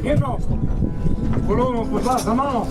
Dietro! Coloro, la mano!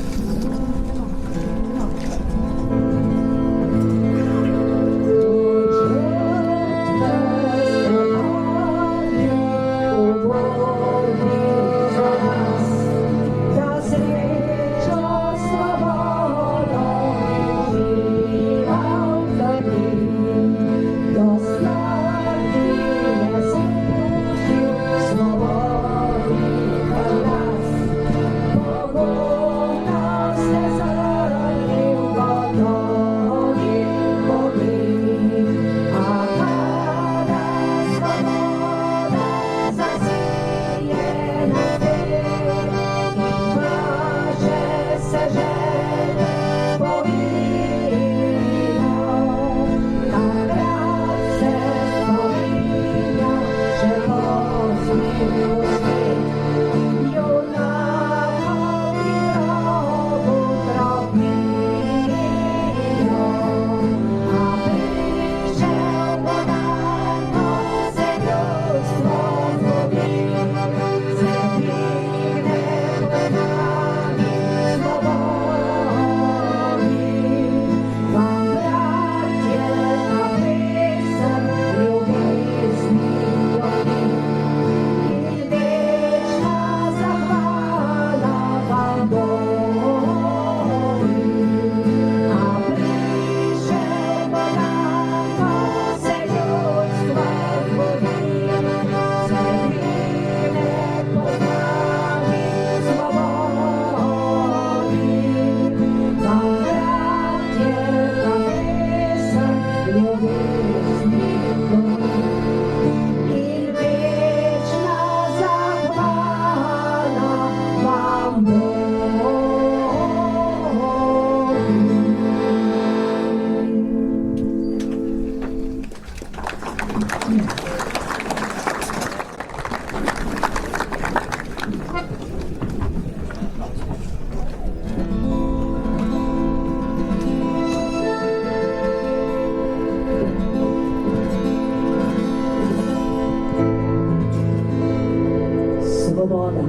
Свобода.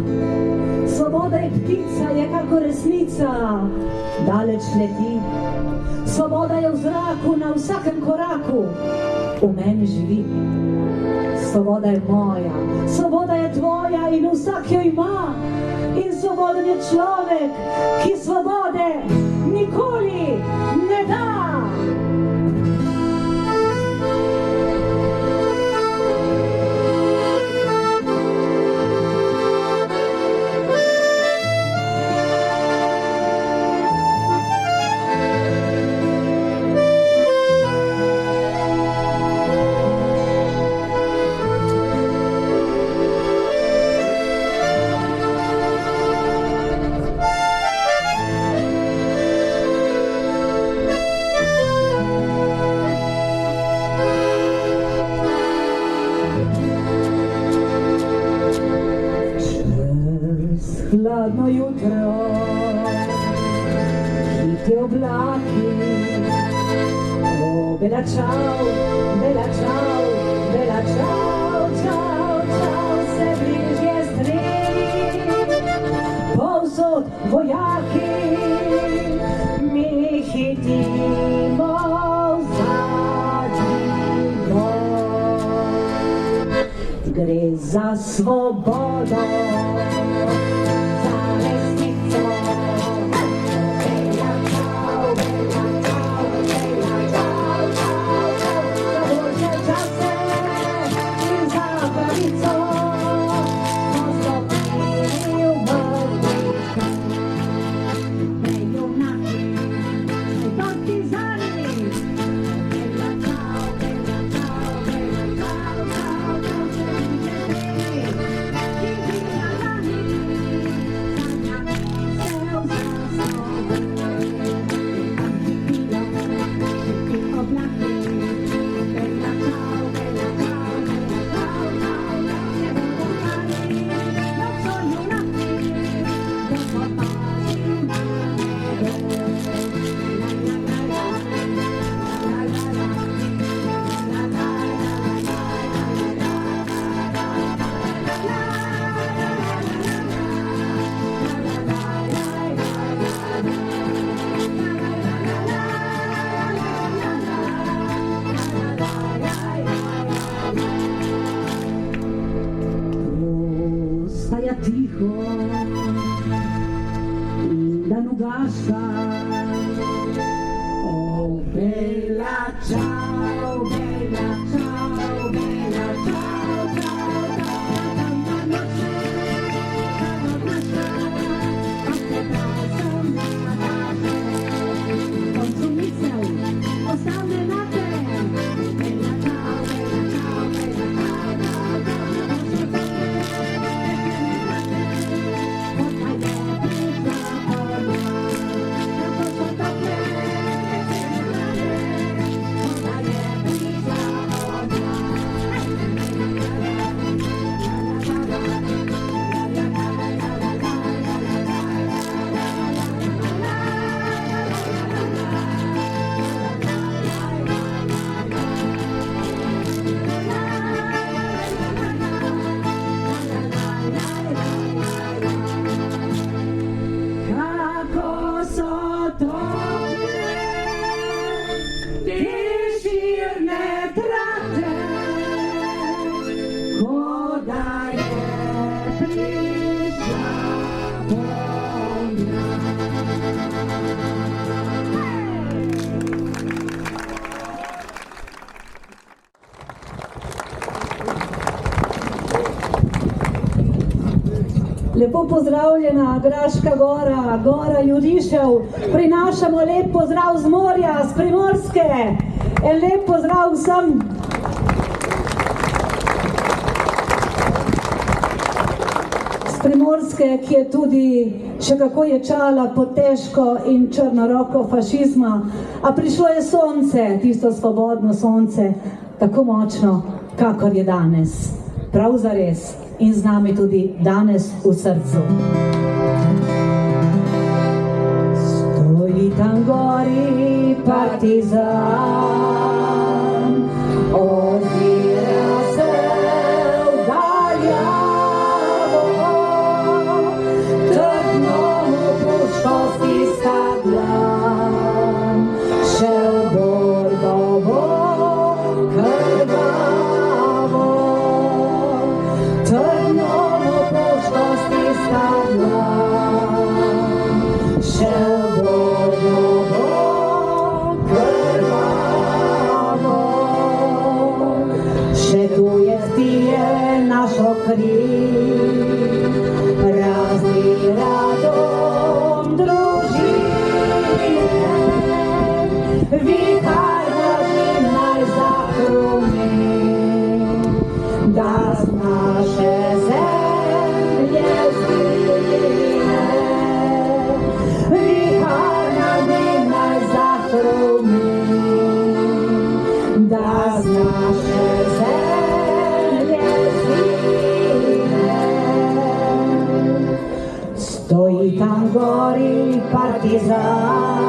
Свобода є птиця, яка колесниця далеч летить. Свобода є в зраку на всякому кораку. У мене живі. Свобода є моя, свобода є твоя і на всякій ма. І свободен є чоловік, ки свободи ніколи не да. Hladno jutro, hiti oblaki, o bella ciao, bella ciao, bella ciao, ciao, ciao, se bližje streli, povsod vojaki, mi hitimo zadnjivo. Gre za svobodo, Danugaška. O, bella ciao, bella ciao, bella ciao, ciao, Lepo pozdravljena Graška gora, gora Jurišev, prinašamo lep pozdrav z morja, z Primorske. En lep pozdrav vsem. Z Primorske, ki je tudi še kako ječala pod težko in črno roko fašizma, a prišlo je sonce, tisto svobodno sonce, tako močno, kakor je danes. Prav zares. In z nami tudi danes v srcu. Stoji tam gori partizan, ozira se vdaljavo, trdno mu puško stiska dlan, še v borbo bo krvavo. Trdno mu puško stiska dlan, še v borbo bo krvavo. Še tuje vtije našo kri, razdira dom družine, vihar nad njim naj zahrumi, da z naše zemlje zgine. Vihar nad njim naj zahrumi, da z naše zemlje zgine. Stoji tam gori partizan,